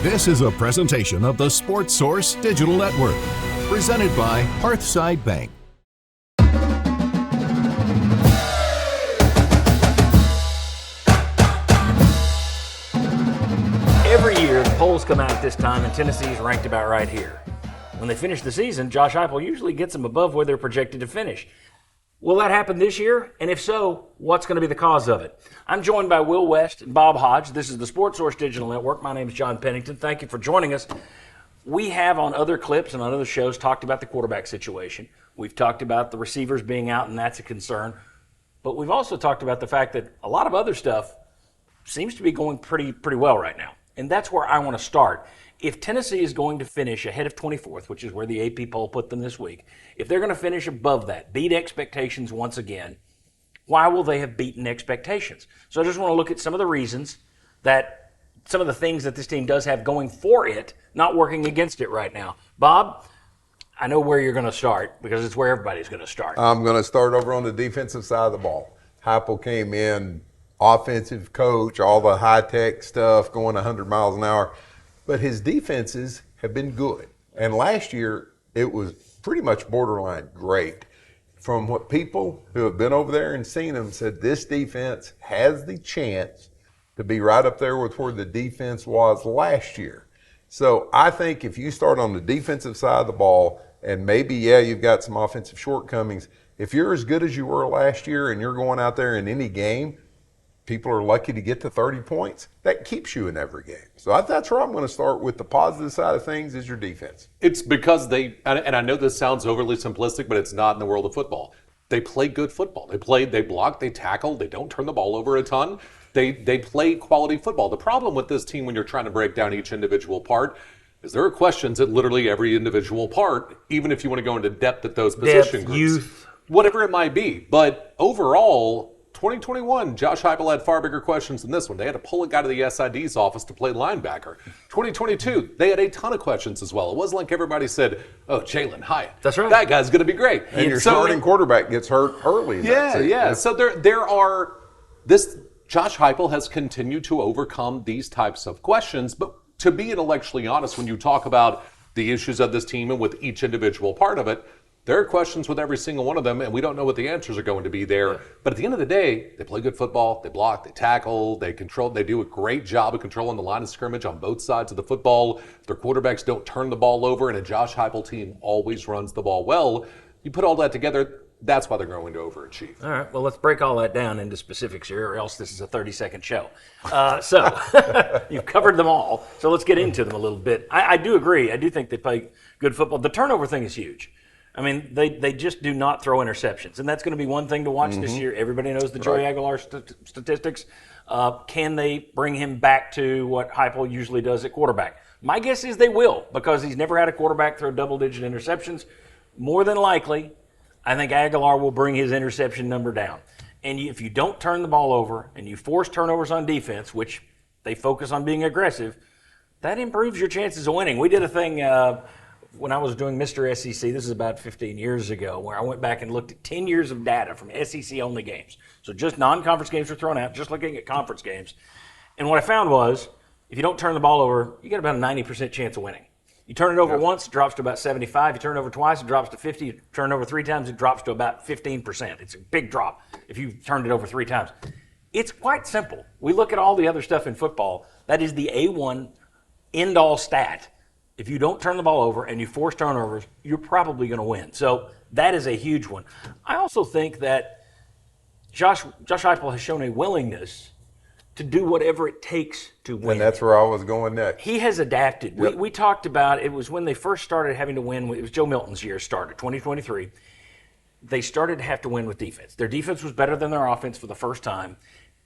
This is a presentation of the Sports Source Digital Network, presented by Hearthside Bank. Every year, the polls come out at this time, and Tennessee's ranked about right here. When they finish the season, Josh Heupel usually gets them above where they're projected to finish. Will that happen this year? And if so, what's going to be the cause of it? I'm joined by Will West and Bob Hodge. This is the Sports Source Digital Network. My name is John Pennington. Thank you for joining us. We have on other clips and on other shows talked about the quarterback situation. We've talked about the receivers being out, and that's a concern. But we've also talked about the fact that a lot of other stuff seems to be going pretty well right now. And that's where I want to start. If Tennessee is going to finish ahead of 24th, which is where the AP poll put them this week, if they're going to finish above that, beat expectations once again, why will they have beaten expectations? So I just want to look at some of the reasons that some of the things that this team does have going for it, not working against it right now. Bob, I know where you're going to start because it's where everybody's going to start. I'm going to start over on the defensive side of the ball. Heupel came in, offensive coach, all the high-tech stuff, going 100 miles an hour. But his defenses have been good. And last year, it was pretty much borderline great. From what people who have been over there and seen them said, this defense has the chance to be right up there with where the defense was last year. So I think if you start on the defensive side of the ball, and maybe, you've got some offensive shortcomings, if you're as good as you were last year and you're going out there in any game, people are lucky to get to 30 points, that keeps you in every game. So that's where I'm going to start with. The positive side of things is your defense. It's because and I know this sounds overly simplistic, but it's not in the world of football. They play good football. They block, they tackle, they don't turn the ball over a ton. They play quality football. The problem with this team when you're trying to break down each individual part is there are questions at literally every individual part, even if you want to go into depth at those position groups. Youth. Whatever it might be. But overall, 2021, Josh Heupel had far bigger questions than this one. They had to pull a guy to the SID's office to play linebacker. 2022, they had a ton of questions as well. It wasn't like everybody said, oh, Jalen Hyatt. That's right. That guy's going to be great. And your starting quarterback gets hurt early. Yeah. So Josh Heupel has continued to overcome these types of questions. But to be intellectually honest, when you talk about the issues of this team and with each individual part of it, there are questions with every single one of them, and we don't know what the answers are going to be there. But at the end of the day, they play good football, they block, they tackle, they control, they do a great job of controlling the line of scrimmage on both sides of the football. Their quarterbacks don't turn the ball over, and a Josh Heupel team always runs the ball well. You put all that together, that's why they're going to overachieve. All right, well, let's break all that down into specifics here, or else this is a 30-second show. So you've covered them all, so let's get into them a little bit. I do agree. I do think they play good football. The turnover thing is huge. I mean, they just do not throw interceptions, and that's going to be one thing to watch this year. Everybody knows the Joey Aguilar statistics. Can they bring him back to what Heupel usually does at quarterback? My guess is they will, because he's never had a quarterback throw double-digit interceptions. More than likely, I think Aguilar will bring his interception number down. And if you don't turn the ball over and you force turnovers on defense, which they focus on being aggressive, that improves your chances of winning. We did a thing when I was doing Mr. SEC, this is about 15 years ago, where I went back and looked at 10 years of data from SEC-only games. So just non-conference games were thrown out, just looking at conference games. And what I found was, if you don't turn the ball over, you get about a 90% chance of winning. You turn it over once, it drops to about 75. You turn it over twice, it drops to 50. You turn it over 3 times, it drops to about 15%. It's a big drop if you turned it over 3 times. It's quite simple. We look at all the other stuff in football. That is the A1 end-all stat. If you don't turn the ball over and you force turnovers, you're probably going to win. So that is a huge one. I also think that Josh Heupel has shown a willingness to do whatever it takes to win. And that's where I was going next. He has adapted. Yep. We talked about, it was when they first started having to win, it was Joe Milton's year started, 2023. They started to have to win with defense. Their defense was better than their offense for the first time,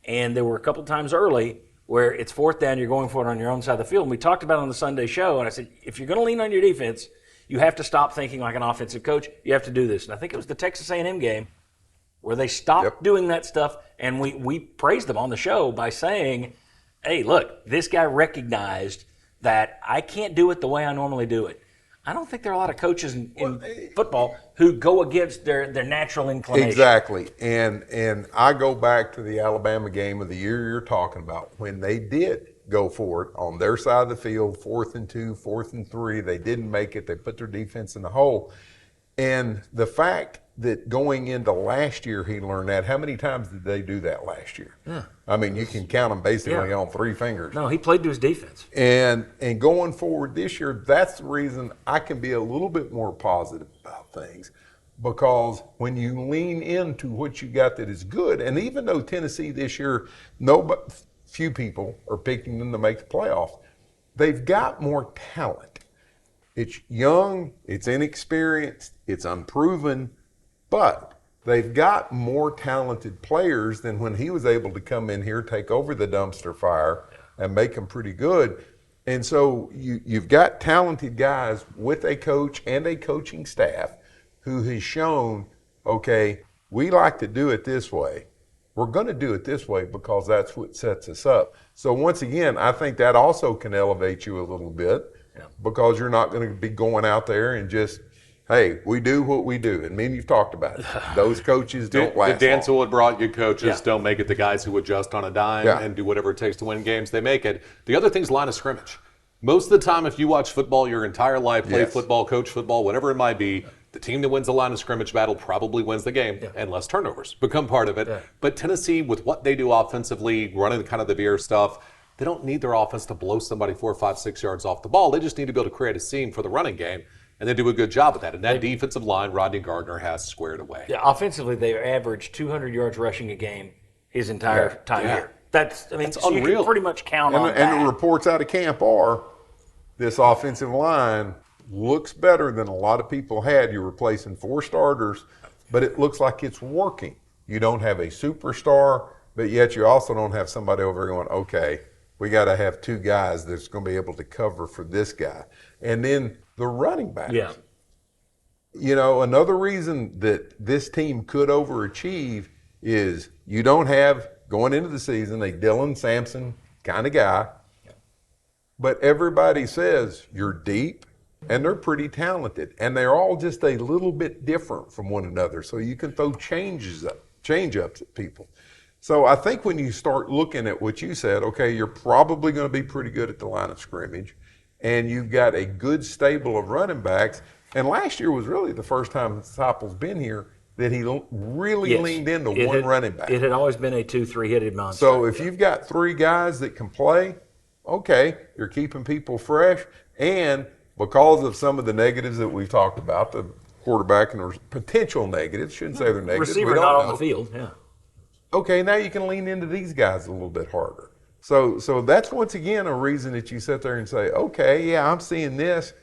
and there were a couple times early where it's 4th down, you're going for it on your own side of the field. And we talked about it on the Sunday show, and I said, if you're going to lean on your defense, you have to stop thinking like an offensive coach. You have to do this. And I think it was the Texas A&M game where they stopped doing that stuff, and we praised them on the show by saying, hey, look, this guy recognized that I can't do it the way I normally do it. I don't think there are a lot of coaches in football who go against their natural inclination. Exactly. And I go back to the Alabama game of the year you're talking about when they did go for it on their side of the field, 4th and 2, 4th and 3. They didn't make it. They put their defense in the hole. And the fact that going into last year he learned that, how many times did they do that last year? Yeah. I mean, you can count them basically on 3 fingers. No, he played to his defense. And going forward this year, that's the reason I can be a little bit more positive about things, because when you lean into what you got that is good, and even though Tennessee this year, few people are picking them to make the playoffs, they've got more talent. It's young, it's inexperienced, it's unproven, but they've got more talented players than when he was able to come in here, take over the dumpster fire, and make them pretty good. And so you've got talented guys with a coach and a coaching staff who has shown, okay, we like to do it this way. We're going to do it this way because that's what sets us up. So once again, I think that also can elevate you a little bit, because you're not going to be going out there and just, hey, we do what we do. And me and you've talked about it. Those coaches don't last The long. Dancel had brought you coaches don't make it the guys who adjust on a dime and do whatever it takes to win games. They make it. The other thing's line of scrimmage. Most of the time, if you watch football your entire life, play football, coach football, whatever it might be, the team that wins the line of scrimmage battle probably wins the game, and less turnovers become part of it. But Tennessee, with what they do offensively, running kind of the veer stuff, they don't need their offense to blow somebody 4, 5, 6 yards off the ball. They just need to be able to create a seam for the running game, and they do a good job of that. And that defensive line, Rodney Gardner has squared away. Yeah, offensively, they average 200 yards rushing a game his entire time here. That's so unreal. You can pretty much count on that. And the reports out of camp are this offensive line looks better than a lot of people had. You're replacing 4 starters, but it looks like it's working. You don't have a superstar, but yet you also don't have somebody over going, okay, we got to have 2 guys that's going to be able to cover for this guy. And then the running backs. Yeah. You know, another reason that this team could overachieve is you don't have, going into the season, a Dylan Sampson kind of guy, but everybody says you're deep and they're pretty talented, and they're all just a little bit different from one another, so you can throw change-ups at people. So I think when you start looking at what you said, okay, you're probably going to be pretty good at the line of scrimmage, and you've got a good stable of running backs. And last year was really the first time Heupel's been here that he really leaned into one running back. It had always been a 2-3-headed monster. So if you've got 3 guys that can play, okay, you're keeping people fresh. And because of some of the negatives that we've talked about, the quarterback and the potential negatives, shouldn't say they're negatives. Receiver not on the field, Okay, now you can lean into these guys a little bit harder. So that's once again a reason that you sit there and say, okay, yeah, I'm seeing this,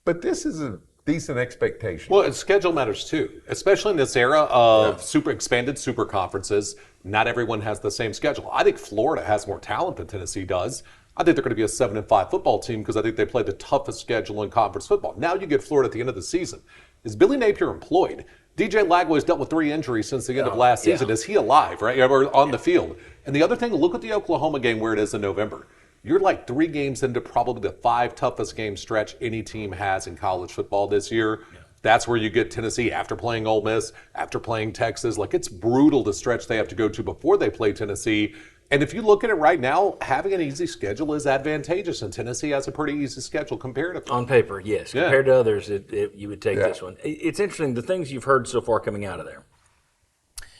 but this is a decent expectation. Well, schedule matters too, especially in this era of expanded super conferences. Not everyone has the same schedule. I think Florida has more talent than Tennessee does. I think they're going to be a 7-5 football team because I think they play the toughest schedule in conference football. Now you get Florida at the end of the season. Is Billy Napier employed? DJ Lagway's dealt with 3 injuries since the end of last season. Is he alive, right? Or on the field? And the other thing, look at the Oklahoma game where it is in November. You're like 3 games into probably the 5 toughest game stretch any team has in college football this year. That's where you get Tennessee after playing Ole Miss, after playing Texas. Like, it's brutal the stretch they have to go to before they play Tennessee. And if you look at it right now, having an easy schedule is advantageous, and Tennessee has a pretty easy schedule comparatively. On paper, yes. Compared to others, you would take this one. It's interesting, the things you've heard so far coming out of there.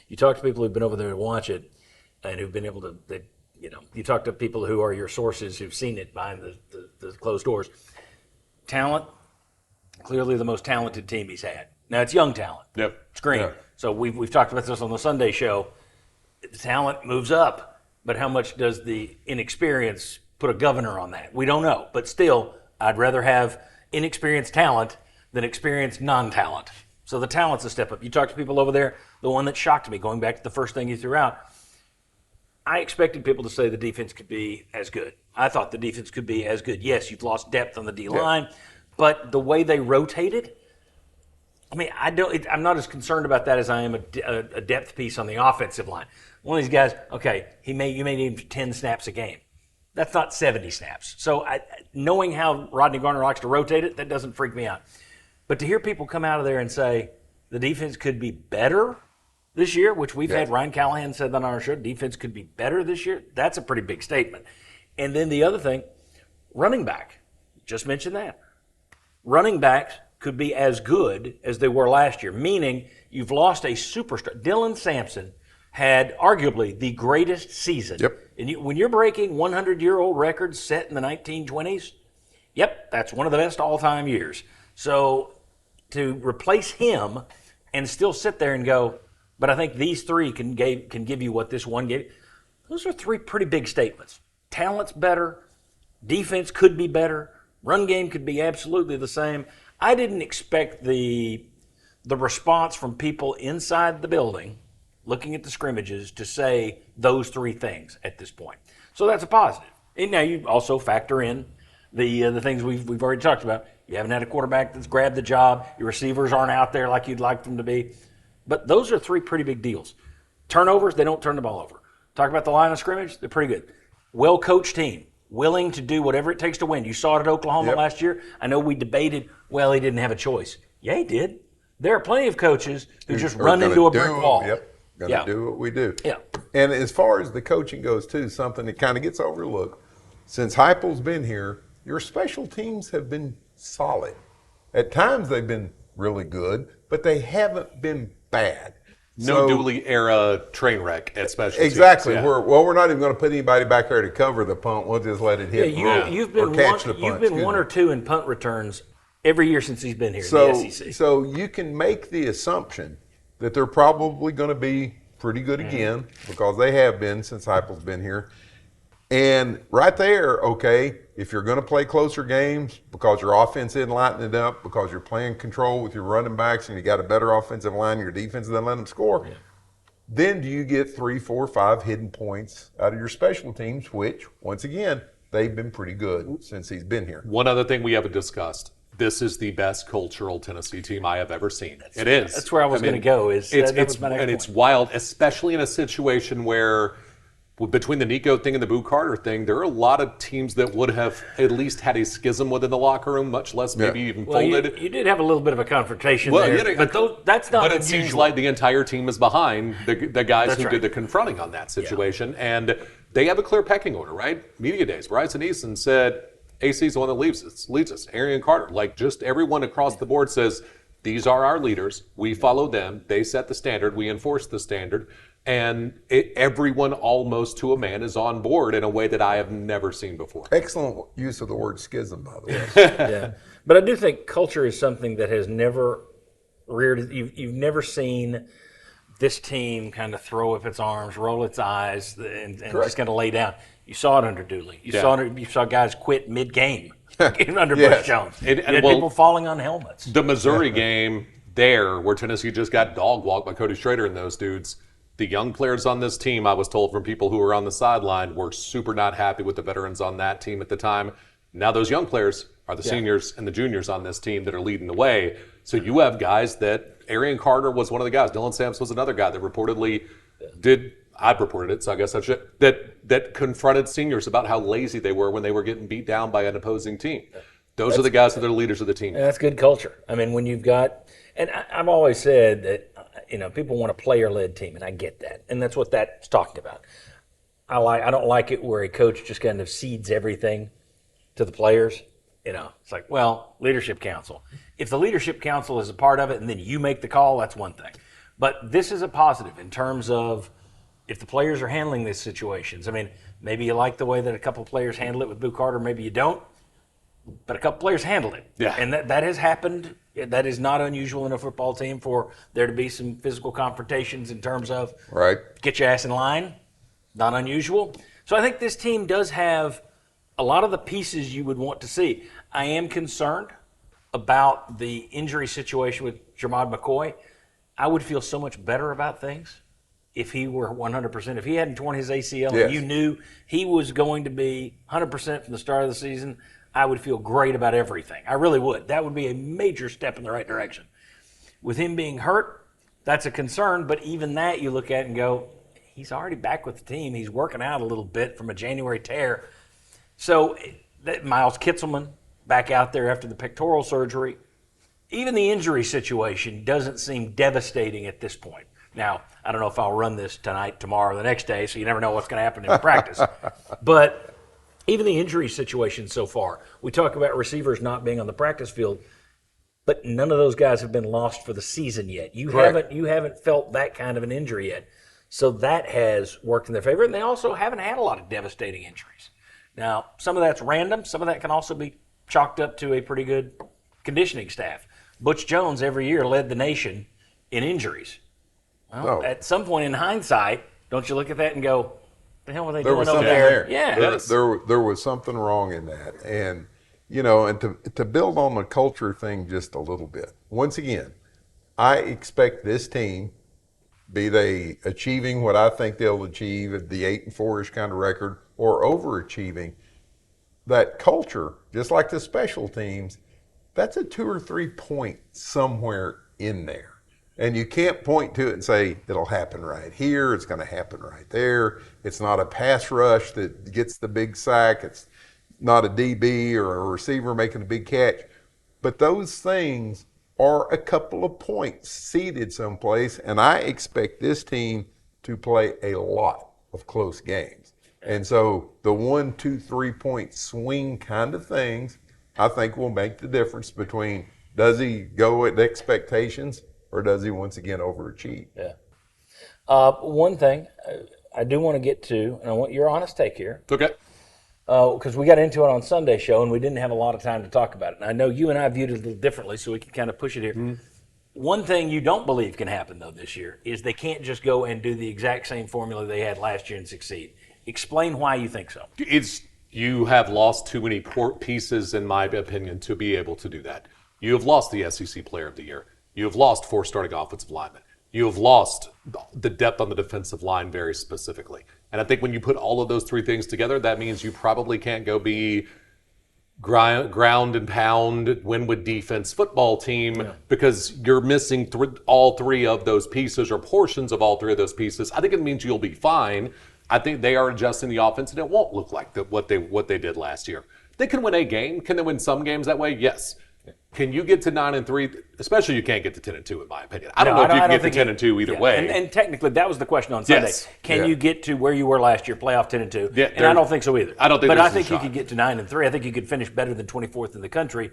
You talk to people who've been over there to watch it and who've been able to, you talk to people who are your sources who've seen it behind the closed doors. Talent, clearly the most talented team he's had. Now, it's young talent. It's green. So we've talked about this on the Sunday show. The talent moves up. But how much does the inexperience put a governor on that? We don't know. But still, I'd rather have inexperienced talent than experienced non-talent. So the talent's a step up. You talk to people over there, the one that shocked me, going back to the first thing you threw out, I expected people to say the defense could be as good. I thought the defense could be as good. Yes, you've lost depth on the D-line, but the way they rotated, I mean, I'm not as concerned about that as I am a depth piece on the offensive line. One of these guys, okay, you may need 10 snaps a game. That's not 70 snaps. So knowing how Rodney Garner likes to rotate it, that doesn't freak me out. But to hear people come out of there and say the defense could be better this year, which we've had Ryan Callahan said that on our show, defense could be better this year, that's a pretty big statement. And then the other thing, running back. Just mentioned that. Running backs could be as good as they were last year, meaning you've lost a superstar. Dylan Sampson had arguably the greatest season. Yep. And when you're breaking 100-year-old records set in the 1920s, yep, that's one of the best all-time years. So to replace him and still sit there and go, but I think these three can give you what this one gave. Those are three pretty big statements. Talent's better. Defense could be better. Run game could be absolutely the same. I didn't expect the response from people inside the building looking at the scrimmages to say those three things at this point. So that's a positive. And now you also factor in the things we've already talked about. You haven't had a quarterback that's grabbed the job. Your receivers aren't out there like you'd like them to be. But those are three pretty big deals. Turnovers, they don't turn the ball over. Talk about the line of scrimmage, they're pretty good. Well-coached team, willing to do whatever it takes to win. You saw it at Oklahoma last year. I know we debated, well, he didn't have a choice. Yeah, he did. There are plenty of coaches who just run into a brick wall. Going to do what we do. Yeah. And as far as the coaching goes, too, something that kind of gets overlooked. Since Heupel's been here, your special teams have been solid. At times they've been really good, but they haven't been bad. No Dooley era train wreck at special teams. Exactly. Yeah. We're not even going to put anybody back there to cover the punt. We'll just let it hit. You've been one or two in punt returns every year since he's been here in the SEC. So you can make the assumption that they're probably going to be pretty good again because they have been since Heupel's been here. And right there, okay, if you're going to play closer games because your offense isn't lighting it up, because you're playing control with your running backs and you got a better offensive line, your defense doesn't let them score, then do you get 3, 4, 5 hidden points out of your special teams, which, once again, they've been pretty good since he's been here. One other thing we haven't discussed. This is the best cultural Tennessee team I have ever seen. It is. That's where I was going to go. It's wild, especially in a situation where between the Nico thing and the Boo Carter thing, there are a lot of teams that would have at least had a schism within the locker room, much less maybe even folded. You did have a little bit of a confrontation there, but that's not But it seems like the entire team is behind the guys who did the confronting on that situation. Yeah. And they have a clear pecking order, right? Media days. Bryson Easton said, AC's the one that leads us. Arian Carter, like just everyone across the board says, these are our leaders. We follow them. They set the standard. We enforce the standard. And everyone almost to a man is on board in a way that I have never seen before. Excellent use of the word schism, by the way. Yeah. But I do think culture is something that has never reared. You've never seen this team kind of throw up its arms, roll its eyes, and just kind of lay down. You saw it under Dooley. You saw guys quit mid-game under Bush Jones. You had people falling on helmets. The Missouri game there, where Tennessee just got dog-walked by Cody Schrader and those dudes, the young players on this team, I was told from people who were on the sideline, were super not happy with the veterans on that team at the time. Now those young players are the seniors and the juniors on this team that are leading the way. So you have guys that Arian Carter was one of the guys. Dylan Sampson was another guy that reportedly I'd reported it, so I guess I should, that confronted seniors about how lazy they were when they were getting beat down by an opposing team. Those are the guys that are the leaders of the team. And that's good culture. I mean, when you've got, and I've always said that, people want a player-led team, and I get that, and that's what that's talking about. I don't like it where a coach just kind of cedes everything to the players. It's like, well, leadership council. If the leadership council is a part of it, and then you make the call, that's one thing. But this is a positive in terms of if the players are handling these situations. I mean, maybe you like the way that a couple players handle it with Boo Carter, maybe you don't. But a couple players handled it. Yeah. And that has happened. That is not unusual in a football team for there to be some physical confrontations in terms of get your ass in line. Not unusual. So I think this team does have a lot of the pieces you would want to see. I am concerned about the injury situation with Jermod McCoy. I would feel so much better about things if he were 100%. If he hadn't torn his ACL and you knew he was going to be 100% from the start of the season, I would feel great about everything. I really would. That would be a major step in the right direction. With him being hurt, that's a concern, but even that you look at and go, he's already back with the team. He's working out a little bit from a January tear. So Miles Kitzelman back out there after the pectoral surgery. Even the injury situation doesn't seem devastating at this point. Now, I don't know if I'll run this tonight, tomorrow, or the next day, so you never know what's going to happen in practice. But even the injury situation so far. We talk about receivers not being on the practice field, but none of those guys have been lost for the season yet. You haven't felt that kind of an injury yet. So that has worked in their favor, and they also haven't had a lot of devastating injuries. Now, some of that's random. Some of that can also be chalked up to a pretty good conditioning staff. Butch Jones every year led the nation in injuries. Well, at some point in hindsight, don't you look at that and go, the hell were they doing over there? Yeah. There was something wrong in that. And, and to build on the culture thing just a little bit, once again, I expect this team, be they achieving what I think they'll achieve at the 8-4-ish kind of record or overachieving, that culture, just like the special teams, that's a 2 or 3 point somewhere in there. And you can't point to it and say, it'll happen right here, it's going to happen right there. It's not a pass rush that gets the big sack. It's not a DB or a receiver making a big catch. But those things are a couple of points seeded someplace, and I expect this team to play a lot of close games. And so the 1, 2, 3 point swing kind of things, I think will make the difference between does he go at expectations or does he once again overachieve? Yeah. One thing I do want to get to, and I want your honest take here. Okay. Because we got into it on Sunday show and we didn't have a lot of time to talk about it. And I know you and I viewed it a little differently, so we can kind of push it here. Mm-hmm. One thing you don't believe can happen, though, this year is they can't just go and do the exact same formula they had last year and succeed. Explain why you think so. You have lost too many pieces, in my opinion, to be able to do that. You have lost the SEC Player of the Year. You have lost 4 starting offensive linemen. You have lost the depth on the defensive line very specifically. And I think when you put all of those 3 things together, that means you probably can't go be ground and pound, win with defense football team because you're missing all 3 of those pieces or portions of all 3 of those pieces. I think it means you'll be fine. I think they are adjusting the offense, and it won't look like what they did last year. They can win a game. Can they win some games that way? Yes. Can you get to 9-3? Especially, you can't get to 10-2, in my opinion. I don't know if you can get to 10-2 either way. And technically, that was the question on Sunday. Yes. Can you get to where you were last year, playoff 10-2? Yeah, and I don't think so either. I don't think. But I think you could get to 9-3. I think you could finish better than 24th in the country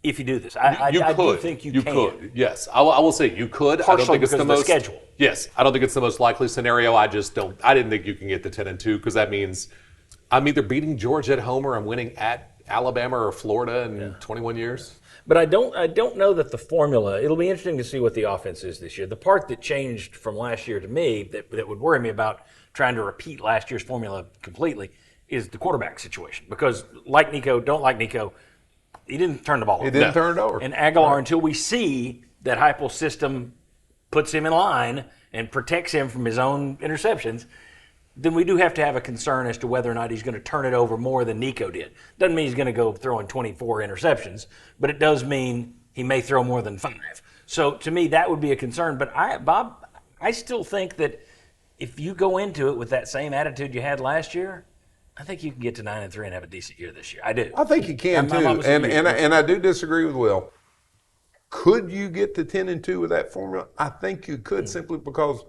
if you do this. I do think you can. You could. Yes, I will say you could. Partially I don't think it's the most schedule. Yes, I don't think it's the most likely scenario. I didn't think you can get to 10-2 because that means I'm either beating Georgia at home or I'm winning at Alabama or Florida in 21 years. But I don't know that the formula, it'll be interesting to see what the offense is this year. The part that changed from last year to me that would worry me about trying to repeat last year's formula completely is the quarterback situation. Because like Nico, don't like Nico, he didn't turn the ball over. He didn't turn it over. And Aguilar, until we see that Heupel system puts him in line and protects him from his own interceptions, then we do have to have a concern as to whether or not he's going to turn it over more than Nico did. Doesn't mean he's going to go throwing 24 interceptions, but it does mean he may throw more than 5. So to me, that would be a concern. But Bob, I still think that if you go into it with that same attitude you had last year, I think you can get to 9-3 and have a decent year this year. I do. I think you can too. And I do disagree with Will. Could you get to 10-2 with that formula? I think you could simply because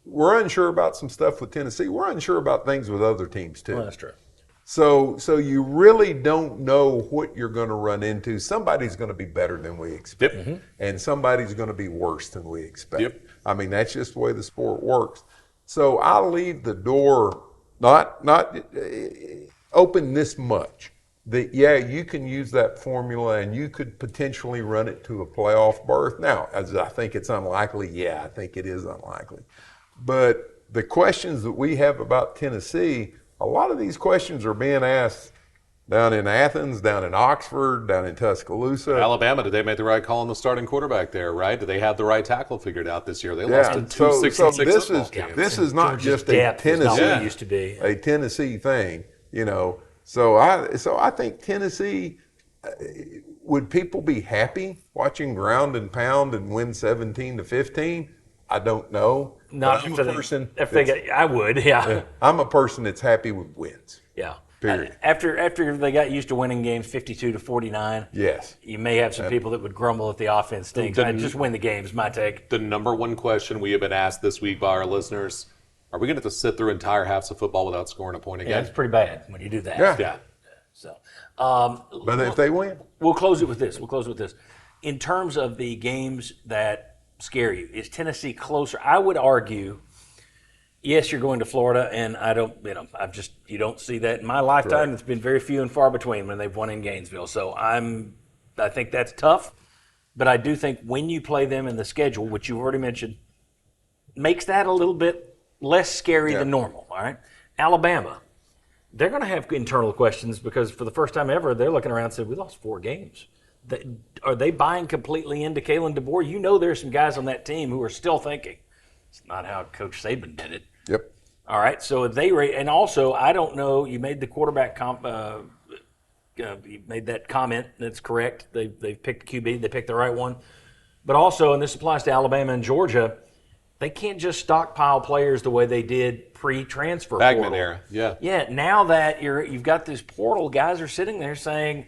we're unsure about some stuff with Tennessee. We're unsure about things with other teams too. Well, that's true. So you really don't know what you're going to run into. Somebody's going to be better than we expect, and somebody's going to be worse than we expect. Yep. I mean, that's just the way the sport works. So I'll leave the door not open this much. That you can use that formula and you could potentially run it to a playoff berth. Now, as I think it's unlikely, I think it is unlikely. But the questions that we have about Tennessee, a lot of these questions are being asked down in Athens, down in Oxford, down in Tuscaloosa. Alabama, did they make the right call on the starting quarterback there, right? Do they have the right tackle figured out this year? They lost a 2-6 football game. This is not just a Tennessee, used to be a Tennessee thing, So I think Tennessee, would people be happy watching ground and pound and win 17-15? I don't know. Not I'm a person. I would, yeah. I'm a person that's happy with wins. Yeah. Period. After they got used to winning games 52-49, yes, you may have some people that would grumble at the offense stinks. I just win the games, my take. The number one question we have been asked this week by our listeners: are we going to have to sit through entire halves of football without scoring a point again? Yeah, it's pretty bad when you do that. Yeah. So, But if they win, we'll close it with this. In terms of the games that scare you, is Tennessee closer? I would argue, yes, you're going to Florida, and you don't see that in my lifetime. Right. It's been very few and far between when they've won in Gainesville. So I think that's tough, but I do think when you play them in the schedule, which you've already mentioned, makes that a little bit less scary than normal. All right, Alabama, they're going to have internal questions because for the first time ever, they're looking around and saying, we lost 4 games. Are they buying completely into Kalen DeBoer? You know there's some guys on that team who are still thinking, it's not how Coach Saban did it. yep. All right, so and also, I don't know, you made the quarterback you made that comment, that's correct. They picked the QB, they picked the right one. But also, and this applies to Alabama and Georgia, they can't just stockpile players the way they did pre-transfer Bagman portal. era, yeah. Yeah, now that you've got this portal, guys are sitting there saying,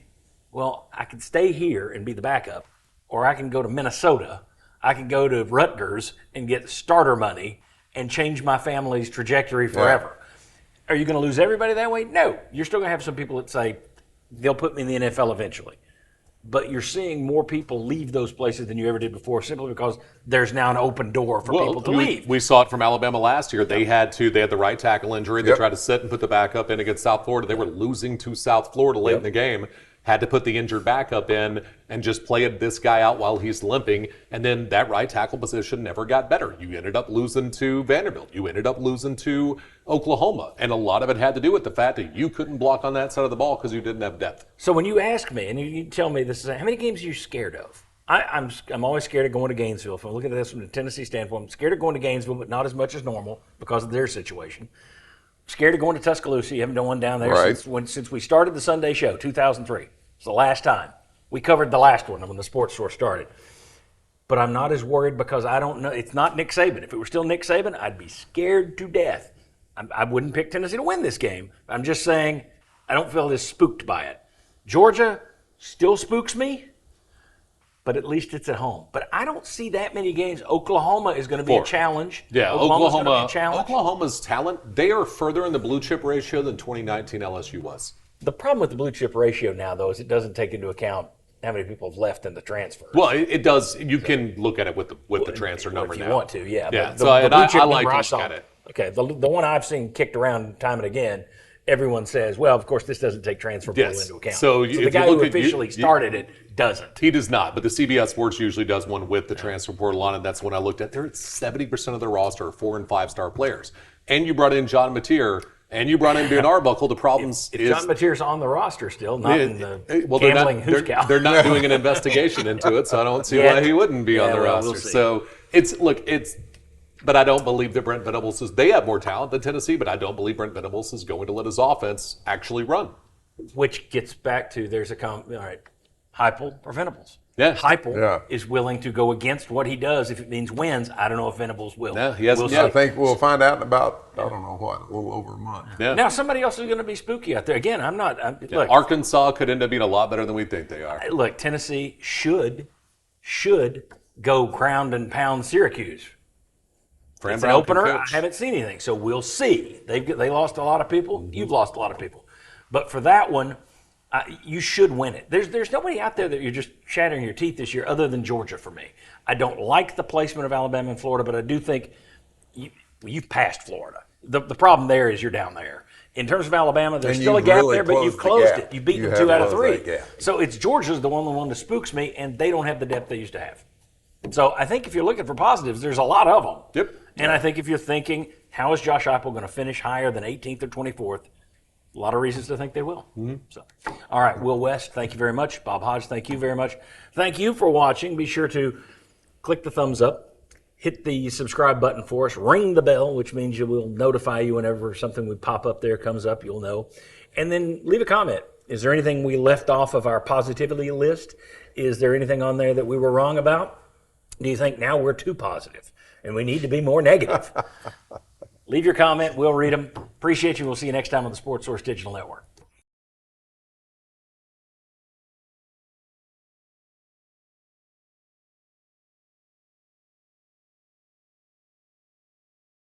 well, I can stay here and be the backup, or I can go to Minnesota, I can go to Rutgers and get starter money and change my family's trajectory forever. Are you going to lose everybody that way? No. You're still going to have some people that say, they'll put me in the NFL eventually. But you're seeing more people leave those places than you ever did before simply because there's now an open door for people to leave. We saw it from Alabama last year. They had the right tackle injury. They tried to sit and put the backup in against South Florida. They were losing to South Florida late in the game. Had to put the injured backup in and just play this guy out while he's limping. And then that right tackle position never got better. You ended up losing to Vanderbilt. You ended up losing to Oklahoma. And a lot of it had to do with the fact that you couldn't block on that side of the ball because you didn't have depth. So when you ask me, and you tell me this is how many games are you scared of? I'm always scared of going to Gainesville. If I'm looking at this from the Tennessee standpoint, I'm scared of going to Gainesville, but not as much as normal because of their situation. Scared of going to Tuscaloosa. You haven't done one down there since we started the Sunday show, 2003. It's the last time. We covered the last one when the sports source started. But I'm not as worried because I don't know. It's not Nick Saban. If it were still Nick Saban, I'd be scared to death. I wouldn't pick Tennessee to win this game. I'm just saying I don't feel as spooked by it. Georgia still spooks me, but at least it's at home. But I don't see that many games. Oklahoma is going to be a challenge. Yeah, Oklahoma's going to be a challenge. Oklahoma's talent, they are further in the blue chip ratio than 2019 LSU was. The problem with the blue chip ratio now, though, is it doesn't take into account how many people have left in the transfer. Well, it does. You can look at it with the transfer number if now. you want to, yeah. Yeah, The blue chip I like number looking at it. Okay, the one I've seen kicked around time and again, everyone says, well, of course, this doesn't take transfer portal into account. So the guy who officially started it doesn't. He does not, but the CBS Sports usually does one with the transfer portal on it. That's when I looked at. They're at 70% of their roster are 4- and 5-star players. And you brought in John Mateer, and you brought in Ben Arbuckle. The problems if John Mateer's on the roster still, not in the gambling hoosegow. They're not doing an investigation into it, so I don't see why he wouldn't be on the roster. We'll see. So but I don't believe that Brent Venables they have more talent than Tennessee, but I don't believe Brent Venables is going to let his offense actually run. Which gets back to all right, Heupel or Venables. Yeah. Heupel is willing to go against what he does if it means wins. I don't know if Venables will. No, he hasn't. I think we'll find out in about, I don't know what, a little over a month. Yeah. Now, somebody else is going to be spooky out there. Again, look, Arkansas could end up being a lot better than we think they are. Look, Tennessee should go ground and pound Syracuse. Fran It's an Brown opener. can I coach. haven't seen anything, so we'll see. They lost a lot of people. You've lost a lot of people. But for that one, you should win it. There's nobody out there that you're just shattering your teeth this year other than Georgia for me. I don't like the placement of Alabama and Florida, but I do think you've passed Florida. The problem there is you're down there. In terms of Alabama, there's still a gap there, but you've closed it. You've beaten them 2 out of 3. So it's Georgia's the one that spooks me, and they don't have the depth they used to have. So I think if you're looking for positives, there's a lot of them. Yep. And I think if you're thinking, how is Josh Heupel going to finish higher than 18th or 24th, a lot of reasons to think they will. So, all right, Will West, thank you very much. Bob Hodge, thank you very much. Thank you for watching. Be sure to click the thumbs up, hit the subscribe button for us, ring the bell, which means it will notify you whenever something we pop up there comes up, you'll know. And then leave a comment. Is there anything we left off of our positivity list? Is there anything on there that we were wrong about? Do you think now we're too positive and we need to be more negative? Leave your comment. We'll read them. Appreciate you. We'll see you next time on the Sports Source Digital Network.